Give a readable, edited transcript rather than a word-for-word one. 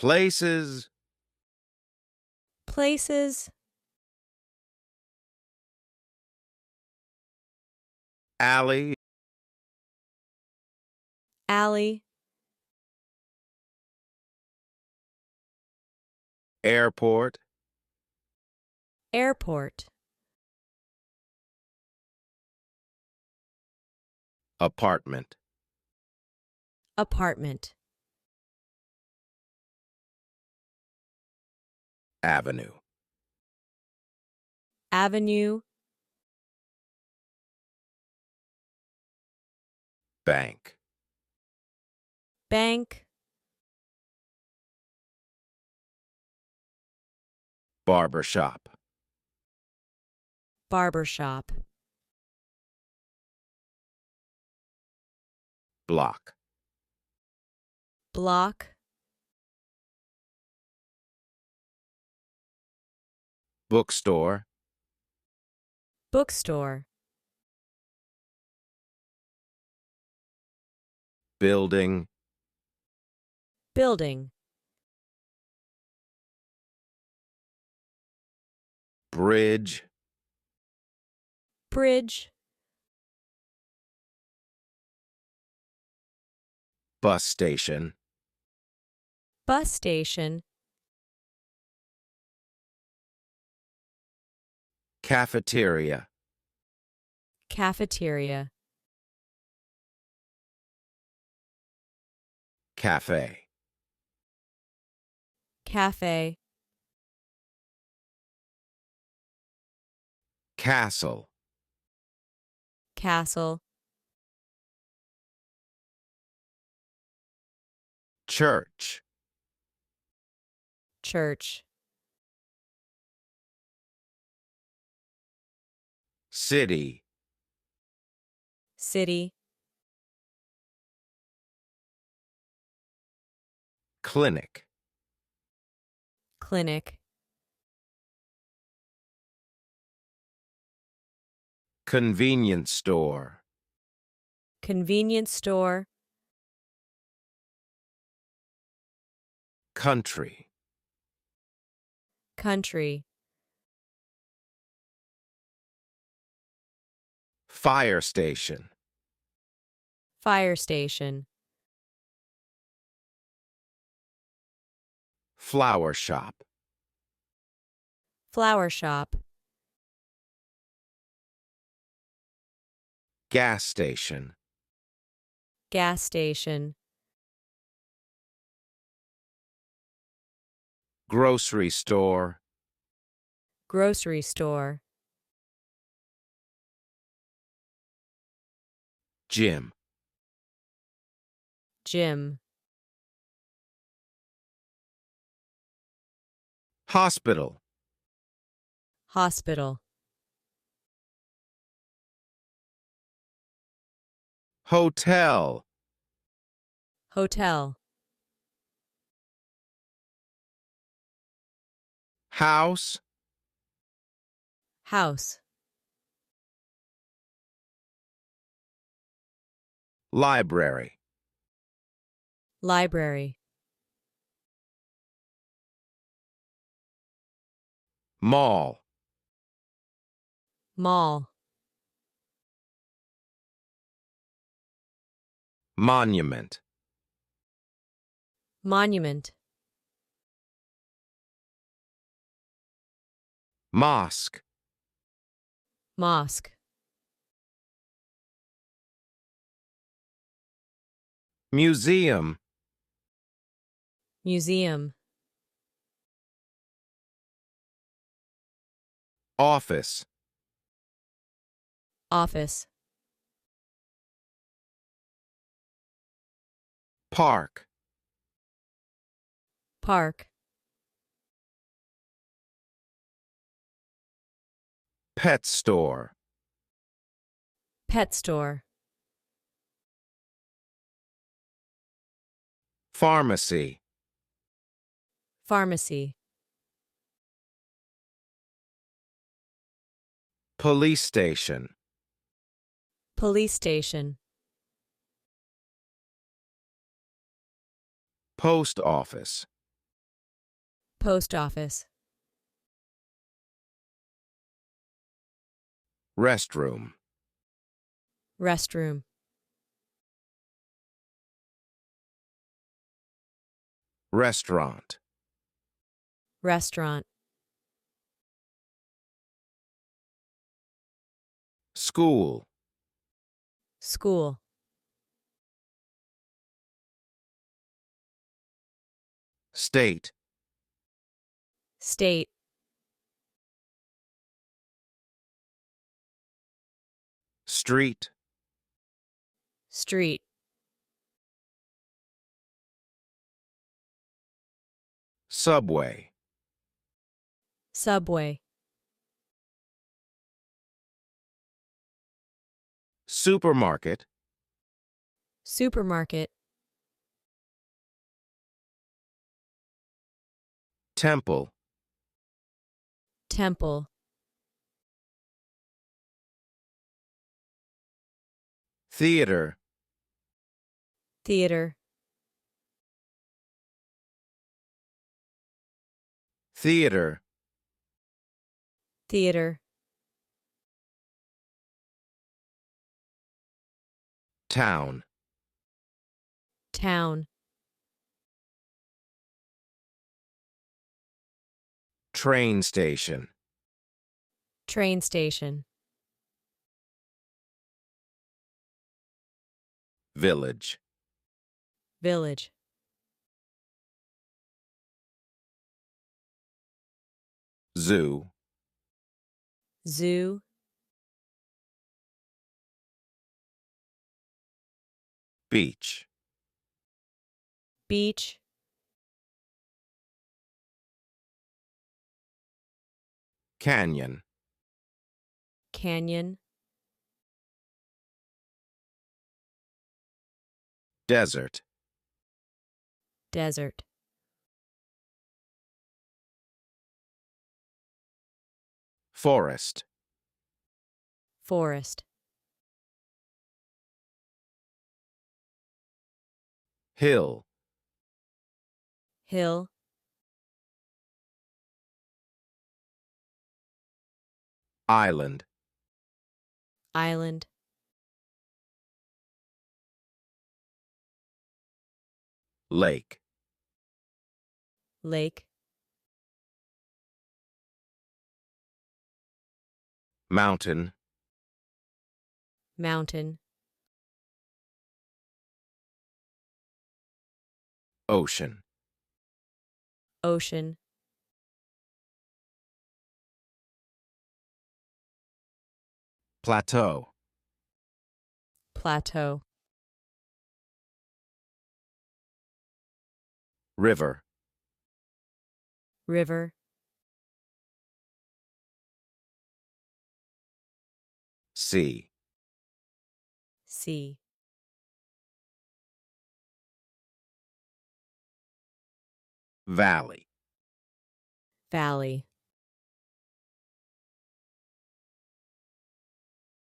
Places, places, alley, alley, airport, airport, apartment, apartment, avenue, avenue, bank, bank, barbershop, barbershop, block, block, bookstore, bookstore, building, building, bridge, bridge, bus station, bus station, cafeteria, cafeteria, cafe, cafe, castle, castle, church, church, city, city, clinic, clinic, convenience store, convenience store, country, country, fire station, fire station, flower shop, flower shop, gas station, gas station, grocery store, grocery store, gym, gym, hospital, hospital, hotel, hotel, house, house, library, library, mall, mall, monument, monument, mosque, mosque, museum, museum, office, office, park, park, pet store, pet store, pharmacy, pharmacy, police station, police station, post office, Post office. Restroom. Restroom. Restaurant. Restaurant. School. School. State. State. Street. Street. Subway. Subway. Supermarket. Supermarket. Temple. Temple. Theater. Theater. Theater. Theater. Town. Town. Train station. Train station. Village. Village. Zoo. Zoo. Beach. Beach. Canyon. Canyon. Desert. Desert. Forest. Forest. Hill. Hill. Island. Island. Lake. Lake. Mountain. Mountain. Ocean. Ocean. Plateau. Plateau. River. River. Sea. Sea. Valley. Valley.